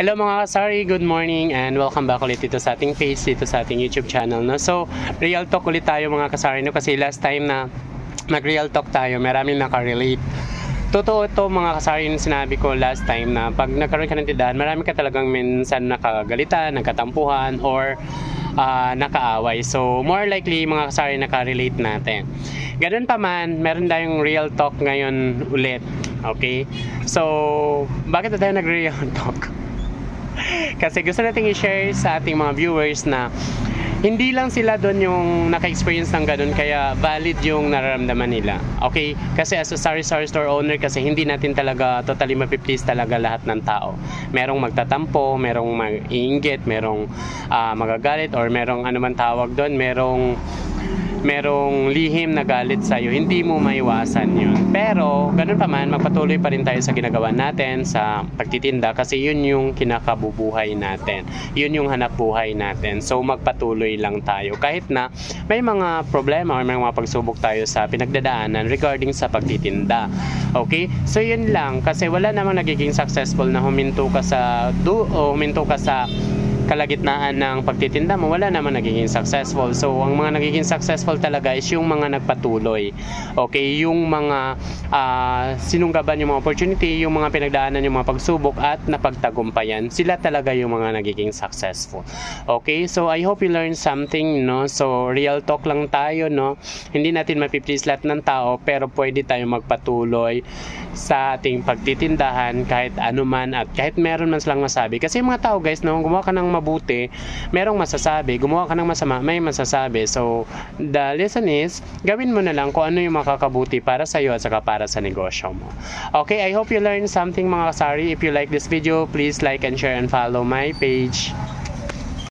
Hello mga kasari, good morning and welcome back ulit dito sa ating page, dito sa ating YouTube channel. No? So, real talk ulit tayo mga kasari, no? Kasi last time na nag-real talk tayo, maraming nakarelate. Totoo ito mga kasari, yung sinabi ko last time na pag nagkaroon ka ng tindahan, marami ka talagang minsan nakagalitan, nagkatampuhan, or nakaaway. So, more likely mga kasari nakarelate natin. Ganun pa man, meron tayong real talk ngayon ulit. Okay? So, bakit na tayo nag-real talk? Kasi gusto natin i-share sa ating mga viewers na hindi lang sila doon yung naka-experience ng ganun, kaya valid yung nararamdaman nila. Okay? Kasi as a sari-sari store owner, kasi hindi natin talaga totally mapiplease talaga lahat ng tao. Merong magtatampo, merong mag-iinggit, merong magagalit, or merong ano man tawag doon, merong lihim na galit sa'yo. Hindi mo maiwasan yun. Pero, ganun pa man, magpatuloy pa rin tayo sa ginagawa natin, sa pagtitinda, kasi yun yung kinakabubuhay natin. Yun yung hanap buhay natin. So, magpatuloy lang tayo. Kahit na may mga problema o may mga pagsubok tayo sa pinagdadaanan regarding sa pagtitinda. Okay? So, yun lang. Kasi wala namang nagiging successful na huminto ka sa kalagitnaan ng pagtitinda mo, wala naman nagiging successful. So, ang mga nagiging successful talaga is yung mga nagpatuloy. Okay? Yung mga sinunggaban yung mga opportunity, yung mga pinagdaanan yung mga pagsubok at napagtagumpayan. Sila talaga yung mga nagiging successful. Okay? So, I hope you learned something, no? So, real talk lang tayo, no? Hindi natin mapiplease lahat ng tao, pero pwede tayo magpatuloy sa ating pagtitindahan kahit anuman at kahit meron man silang masabi. Kasi yung mga tao, guys, no, gumawa ka ng mabuti, merong masasabi. Gumawa ka ng masama, may masasabi. So, the lesson is, gawin mo na lang kung ano yung makakabuti para sa iyo at saka para sa negosyo mo. Okay, I hope you learned something mga kasari. If you like this video, please like and share and follow my page.